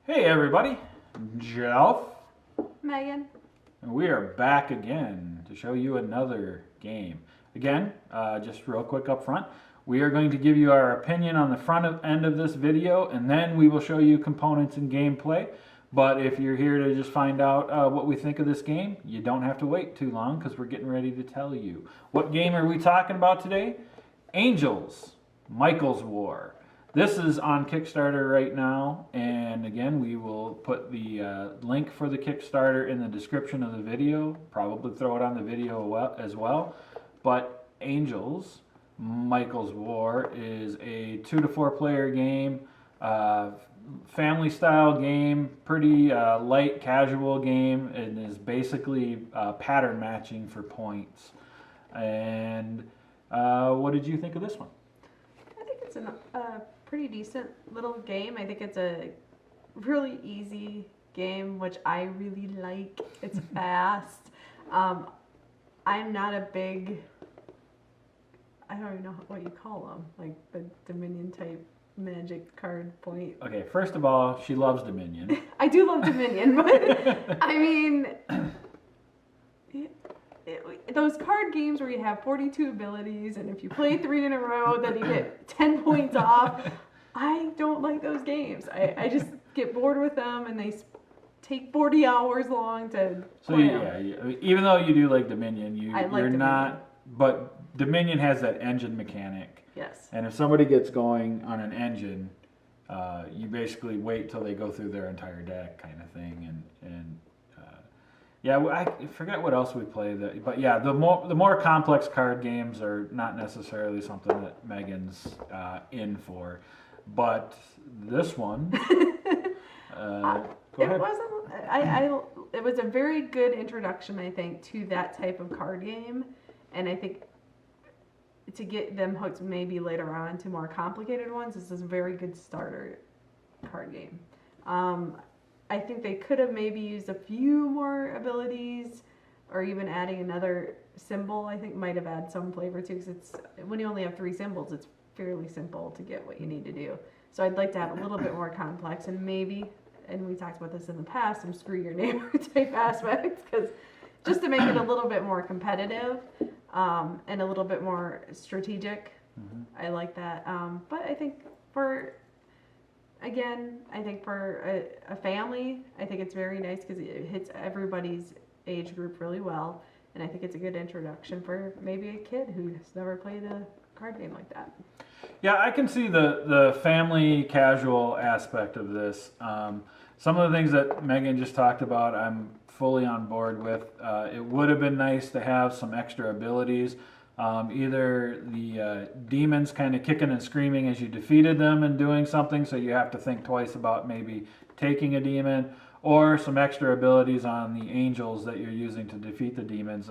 Hey everybody, Jeff, Megan. and we are back again to show you another game. Again, just real quick up front, we are going to give you our opinion on the end of this video, and then we will show you components and gameplay. But if you're here to just find out what we think of this game, you don't have to wait too long because we're getting ready to tell you. What game are we talking about today? Angels, Michael's War. This is on Kickstarter right now, and again, we will put the link for the Kickstarter in the description of the video. Probably throw it on the video as well. But Angels, Michael's War is a 2 to 4 player game, family style game, pretty light casual game, and is basically pattern matching for points. And what did you think of this one? I think it's a pretty decent little game. I think it's a really easy game, which I really like. It's fast. I'm not a big, I don't even know what you call them, like the Dominion type magic card point. Okay, first of all, she loves Dominion. I do love Dominion, but I mean, those card games where you have 42 abilities, and if you play 3 in a row, then you get 10 points off. I don't like those games. I just get bored with them, and they take 40 hours long to play them. Even though you do like Dominion, I like you're Dominion. not. But Dominion has that engine mechanic. Yes. And if somebody gets going on an engine, you basically wait till they go through their entire deck, kind of thing, and. Yeah, I forget what else we play. But yeah, the more complex card games are not necessarily something that Megan's in for. But this one, go ahead. It was a very good introduction, I think, to that type of card game, and I think to get them hooked maybe later on to more complicated ones, this is a very good starter card game. I think they could have maybe used a few more abilities, or even adding another symbol. I think might have added some flavor too, because it's when you only have 3 symbols, it's fairly simple to get what you need to do. So I'd like to have a little bit more complex, and maybe, and we talked about this in the past, some screw your neighbor type aspects, because just to make it a little bit more competitive and a little bit more strategic. Mm-hmm. I like that. But I think for a family, I think it's very nice because it hits everybody's age group really well. And I think it's a good introduction for maybe a kid who's never played a card game like that. Yeah, I can see the family casual aspect of this. Some of the things that Megan just talked about, I'm fully on board with. It would have been nice to have some extra abilities. Either the demons kind of kicking and screaming as you defeated them and doing something, so you have to think twice about maybe taking a demon, or some extra abilities on the angels that you're using to defeat the demons.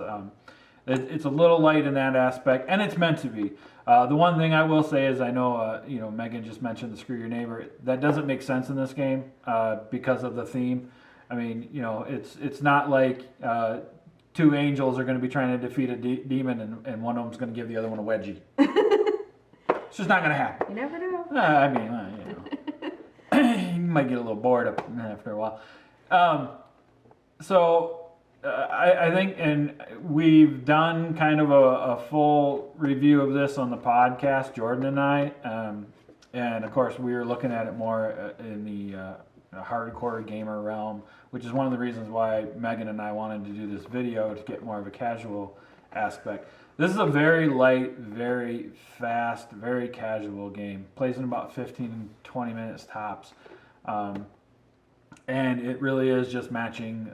It's a little light in that aspect, and it's meant to be. The one thing I will say is I know Megan just mentioned the screw your neighbor. That doesn't make sense in this game because of the theme. I mean, it's not like 2 angels are going to be trying to defeat a demon, and one of them's going to give the other one a wedgie. It's just not going to happen. You never know. I mean, you might get a little bored after a while. I think, and we've done kind of a full review of this on the podcast, Jordan and I, and of course we were looking at it more in the hardcore gamer realm, which is one of the reasons why Megan and I wanted to do this video, to get more of a casual aspect. This is a very light, very fast, very casual game. Plays in about 15, 20 minutes tops. And it really is just matching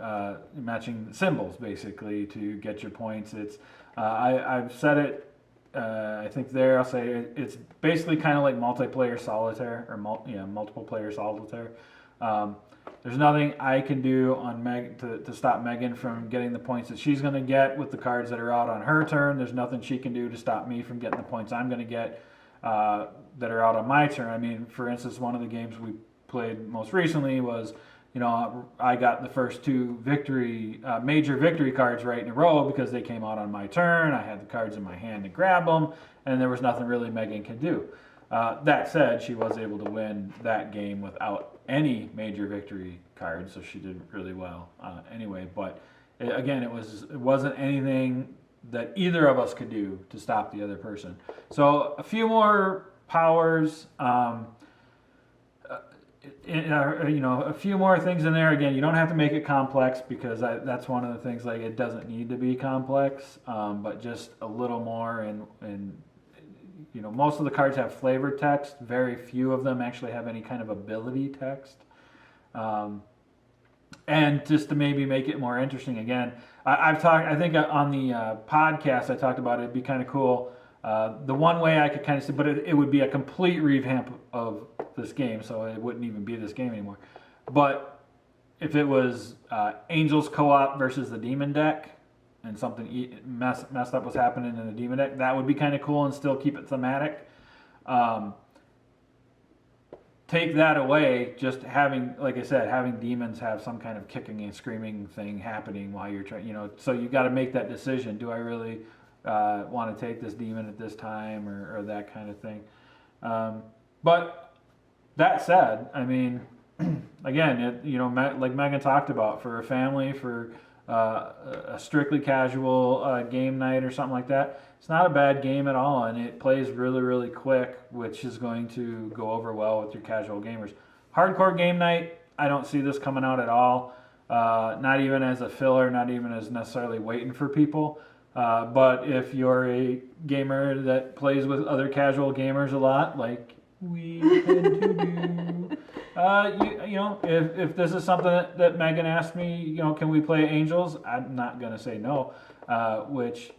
symbols, basically, to get your points. It's I've said it, I think there, I'll say it's basically kind of like multiplayer solitaire, or multiple player solitaire. There's nothing I can do on to stop Megan from getting the points that she's going to get with the cards that are out on her turn. There's nothing she can do to stop me from getting the points I'm going to get that are out on my turn. I mean, for instance, one of the games we played most recently was, I got the first 2 major victory cards right in a row because they came out on my turn. I had the cards in my hand to grab them, and there was nothing really Megan could do. That said, she was able to win that game without any major victory cards, so she did really well anyway. But again, it wasn't anything that either of us could do to stop the other person. So a few more powers. A few more things in there. Again, you don't have to make it complex because that's one of the things. Like, it doesn't need to be complex, but just a little more. And most of the cards have flavor text. Very few of them actually have any kind of ability text. And just to maybe make it more interesting, again, I've talked. I think on the podcast I talked about it'd be kind of cool. The one way I could kind of see, but it would be a complete revamp of this game, so it wouldn't even be this game anymore. But if it was Angels co-op versus the Demon deck, and something messed up was happening in the Demon deck, that would be kind of cool and still keep it thematic. Take that away, just having, like I said, having demons have some kind of kicking and screaming thing happening while you're trying, so you got to make that decision. Do I really want to take this demon at this time or that kind of thing? But that said, I mean, again, like Megan talked about, for a family, for a strictly casual game night or something like that, it's not a bad game at all, and it plays really, really quick, which is going to go over well with your casual gamers. Hardcore game night, I don't see this coming out at all. Not even as a filler, not even as necessarily waiting for people. But if you're a gamer that plays with other casual gamers a lot, like we tend to do, if this is something that Megan asked me, can we play Angels? I'm not going to say no, which,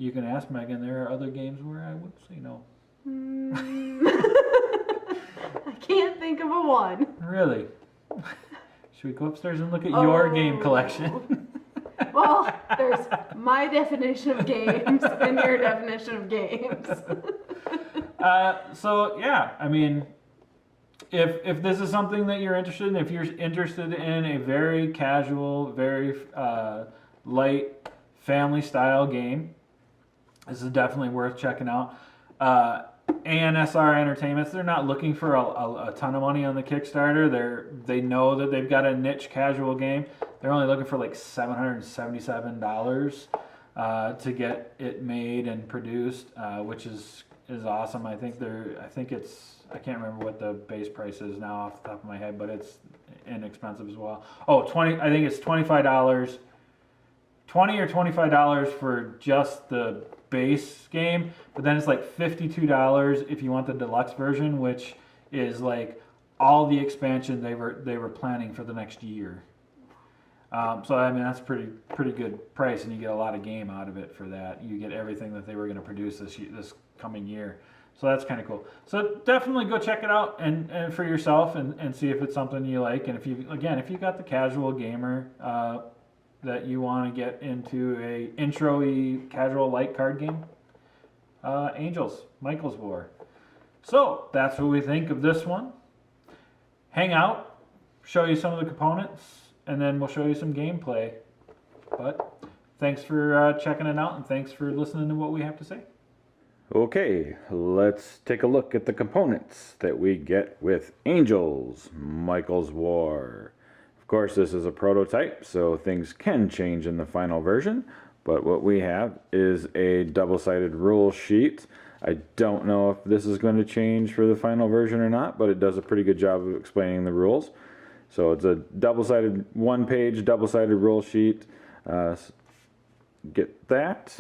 you can ask Megan. There are other games where I would say no. I can't think of a one. Really? Should we go upstairs and look at your game collection? Well, there's my definition of games and your definition of games. So yeah, I mean, if this is something that you're interested in, if you're interested in a very casual, very light family style game, this is definitely worth checking out. AnSR Entertainments, they're not looking for a ton of money on the Kickstarter. They know that they've got a niche casual game. They're only looking for like $777 to get it made and produced, which is awesome. I think I can't remember what the base price is now off the top of my head, but it's inexpensive as well. I think it's $25, $20 or $25 for just the base game, but then it's like $52 if you want the deluxe version, which is like all the expansion they were planning for the next year. So I mean, that's pretty good price, and you get a lot of game out of it for that. You get everything that they were going to produce this coming year. So that's kind of cool. So definitely go check it out and for yourself and see if it's something you like. And if you got the casual gamer that you want to get into a intro-y casual light card game, Angels, Michael's War. So that's what we think of this one. Hang out, show you some of the components, and then we'll show you some gameplay. But thanks for checking it out, and thanks for listening to what we have to say. Okay, let's take a look at the components that we get with Angels, Michael's War. Of course, this is a prototype, so things can change in the final version, but what we have is a double-sided rule sheet. I don't know if this is going to change for the final version or not, but it does a pretty good job of explaining the rules. So it's a double-sided, one-page double-sided rule sheet. Get that.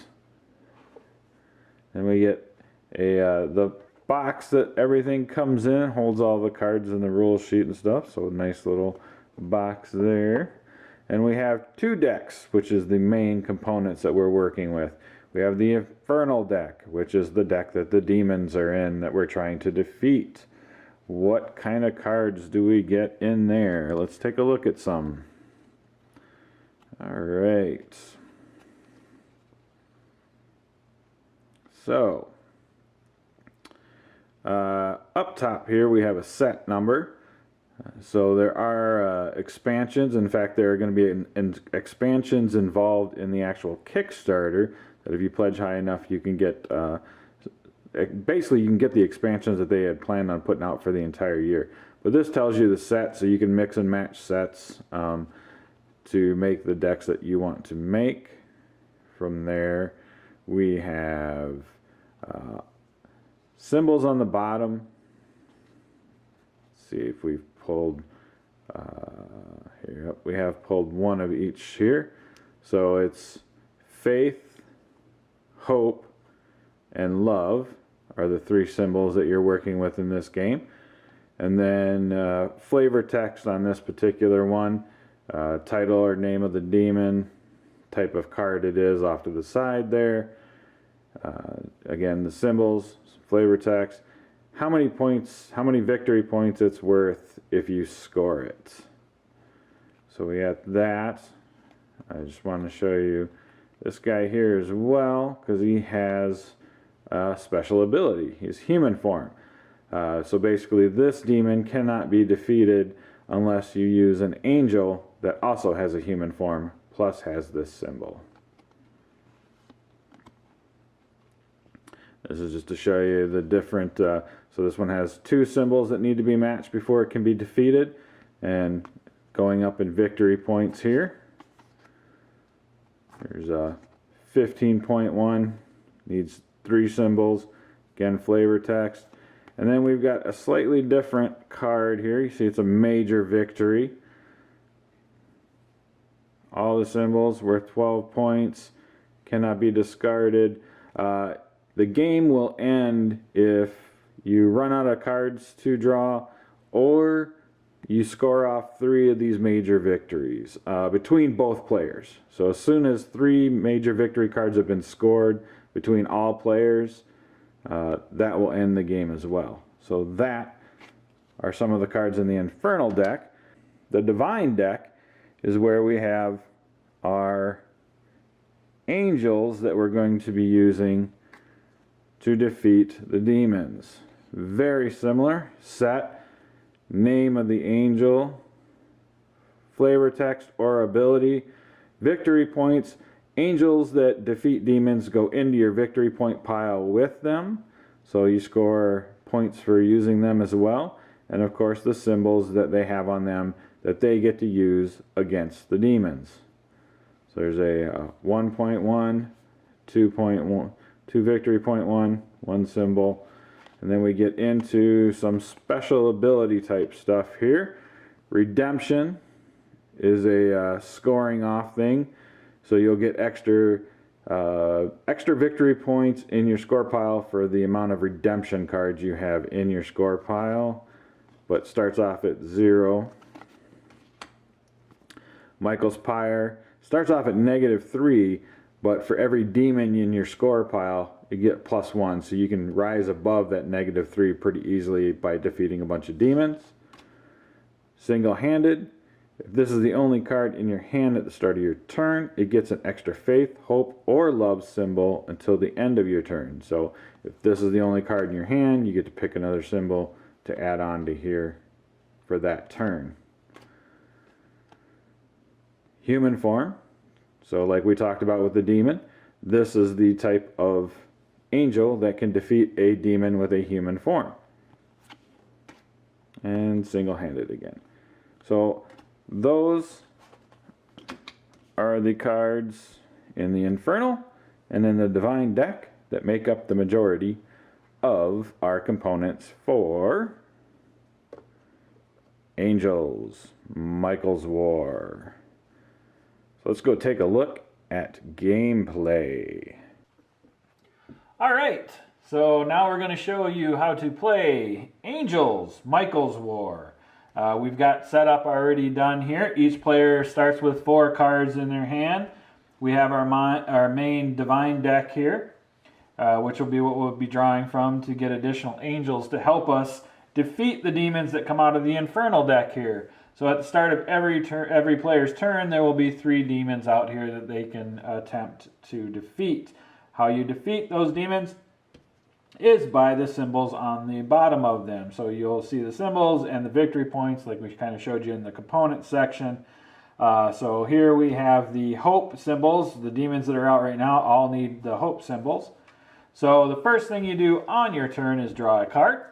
Then we get the box that everything comes in, holds all the cards in the rule sheet and stuff, so a nice little box there. And we have two decks, which is the main components that we're working with. We have the Infernal deck, which is the deck that the demons are in that we're trying to defeat. What kind of cards do we get in there? Let's take a look at some. Alright. So, up top here we have a set number. So there are expansions. In fact, there are going to be expansions involved in the actual Kickstarter that if you pledge high enough, you can get basically you can get the expansions that they had planned on putting out for the entire year. But this tells you the set, so you can mix and match sets to make the decks that you want to make. From there, we have symbols on the bottom. Let's see if we've pulled here. We have pulled one of each here. So it's faith, hope, and love are the three symbols that you're working with in this game. And then flavor text on this particular one, title or name of the demon, type of card it is off to the side there. Again, the symbols, flavor text, how many points, how many victory points it's worth if you score it. So we got that. I just want to show you this guy here as well, because he has a special ability. He's human form. So basically this demon cannot be defeated unless you use an angel that also has a human form, plus has this symbol. This is just to show you the different, so this one has two symbols that need to be matched before it can be defeated, and going up in victory points here. There's a 15.1, needs three symbols, again flavor text. And then we've got a slightly different card here. You see it's a major victory. All the symbols worth 12 points, cannot be discarded. The game will end if you run out of cards to draw, or you score off 3 of these major victories between both players. So as soon as 3 major victory cards have been scored between all players, that will end the game as well. So that are some of the cards in the Infernal deck. The Divine deck is where we have our angels that we're going to be using to defeat the demons. Very similar set, name of the angel, flavor text or ability, victory points. Angels that defeat demons go into your victory point pile with them, so you score points for using them as well. And of course the symbols that they have on them that they get to use against the demons. So there's a 1.1, 2.1, 2 victory point 1 symbol. And then we get into some special ability type stuff here. Redemption is a scoring off thing. So you'll get extra victory points in your score pile for the amount of redemption cards you have in your score pile, but starts off at 0. Michael's Pyre starts off at -3, but for every demon in your score pile, you get +1, so you can rise above that -3 pretty easily by defeating a bunch of demons. Single-handed. If this is the only card in your hand at the start of your turn, it gets an extra faith, hope, or love symbol until the end of your turn. So if this is the only card in your hand, you get to pick another symbol to add on to here for that turn. Human form. So like we talked about with the demon, this is the type of angel that can defeat a demon with a human form. And single-handed again. So those are the cards in the Infernal and in the Divine deck that make up the majority of our components for Angels, Michael's War. So let's go take a look at gameplay. Alright, so now we're going to show you how to play Angels, Michael's War. We've got setup already done here. Each player starts with 4 cards in their hand. We have our main Divine deck here, which will be what we'll be drawing from to get additional angels to help us defeat the demons that come out of the Infernal deck here. So at the start of every player's turn, there will be 3 demons out here that they can attempt to defeat. How you defeat those demons is by the symbols on the bottom of them. So you'll see the symbols and the victory points like we kind of showed you in the component section. So here we have the hope symbols. The demons that are out right now all need the hope symbols. So the first thing you do on your turn is draw a card.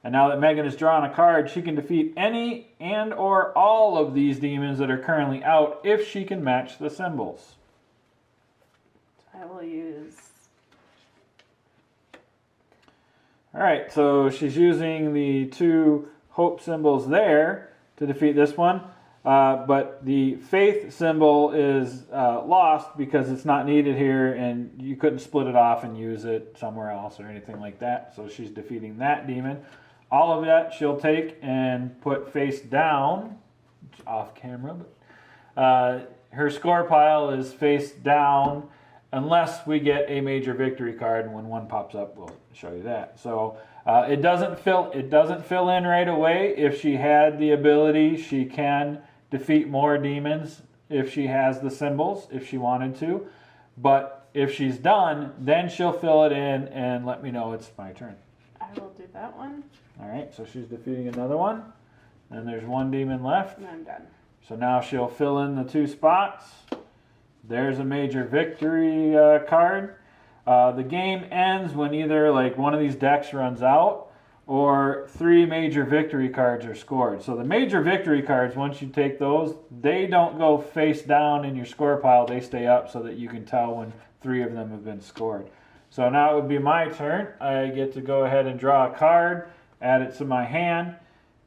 And now that Megan has drawn a card, she can defeat any and or all of these demons that are currently out if she can match the symbols. I will use. Alright, so she's using the 2 hope symbols there to defeat this one. But the faith symbol is lost because it's not needed here and you couldn't split it off and use it somewhere else or anything like that. So she's defeating that demon. All of that she'll take and put face down, off camera, but her score pile is face down unless we get a major victory card, and when one pops up we'll show you that. So it doesn't fill in right away. If she had the ability, she can defeat more demons if she has the symbols, if she wanted to. But if she's done, then she'll fill it in and let me know it's my turn. I will do that one. Alright, so she's defeating another one. And there's one demon left. And I'm done. So now she'll fill in the 2 spots. There's a major victory card. The game ends when either like one of these decks runs out or 3 major victory cards are scored. So the major victory cards, once you take those, they don't go face down in your score pile. They stay up so that you can tell when 3 of them have been scored. So now it would be my turn. I get to go ahead and draw a card, add it to my hand,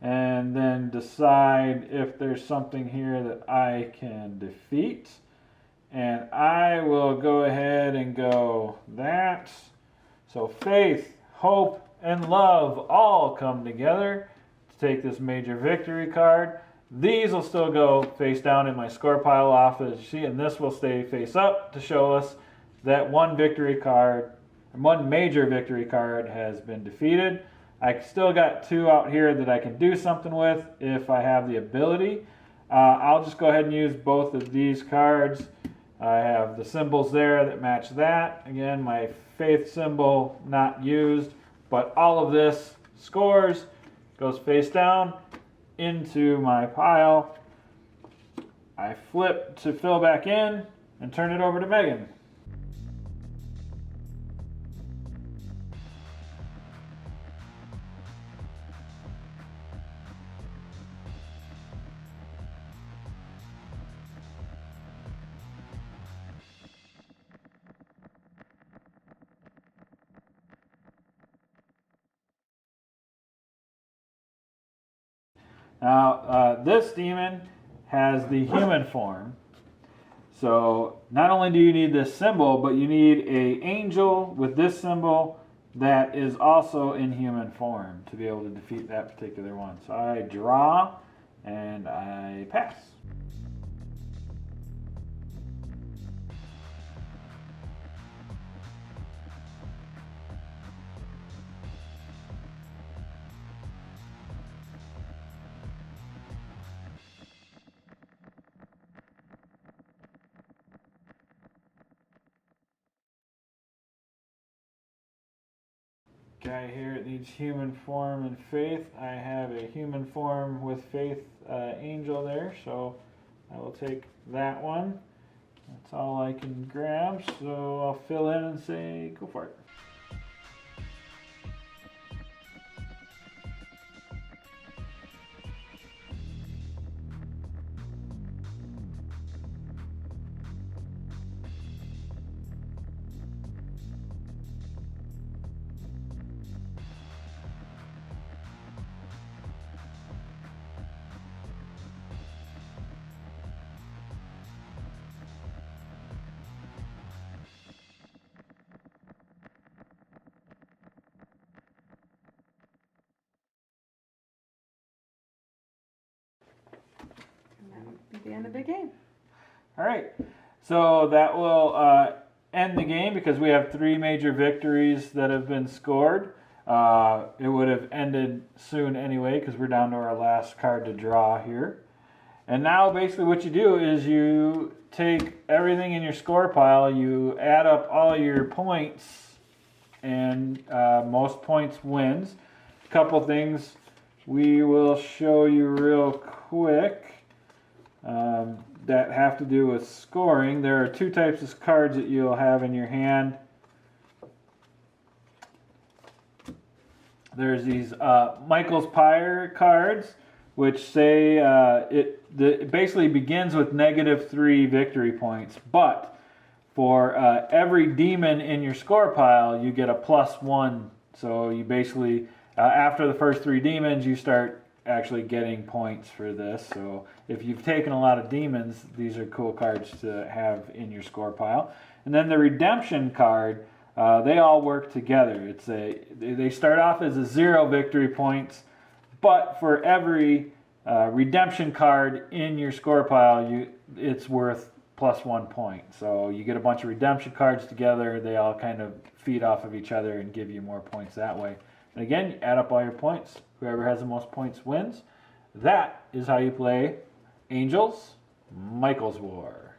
and then decide if there's something here that I can defeat. And I will go ahead and go that. So faith, hope, and love all come together to take this major victory card. These will still go face down in my score pile off, as you see, and this will stay face up to show us that one major victory card has been defeated. I still got 2 out here that I can do something with if I have the ability. I'll just go ahead and use both of these cards. I have the symbols there that match that. Again, my faith symbol not used, but all of this scores, goes face down into my pile. I flip to fill back in and turn it over to Megan. Now, this demon has the human form. So not only do you need this symbol, but you need an angel with this symbol that is also in human form to be able to defeat that particular one. So I draw and I pass. Guy here, it needs human form and faith. I have a human form with faith angel there, so I will take that one. That's all I can grab, so I'll fill in and say go for it. And that would be the end of the game. All right, so that will end the game because we have 3 major victories that have been scored. It would have ended soon anyway because we're down to our last card to draw here. And now basically what you do is you take everything in your score pile, you add up all your points, and most points wins. A couple things we will show you real quick that have to do with scoring. There are 2 types of cards that you'll have in your hand. there's these Michael's Pyre cards, which say it basically begins with -3 victory points, but for every demon in your score pile, you get a +1. So you basically, after the first 3 demons, you start actually getting points for this. So if you've taken a lot of demons, these are cool cards to have in your score pile. And then the redemption card, they all work together. They start off as a 0 victory points, but for every redemption card in your score pile, it's worth +1 point. So you get a bunch of redemption cards together. They all kind of feed off of each other and give you more points that way. And again, you add up all your points. Whoever has the most points wins. That is how you play Angels, Michael's War.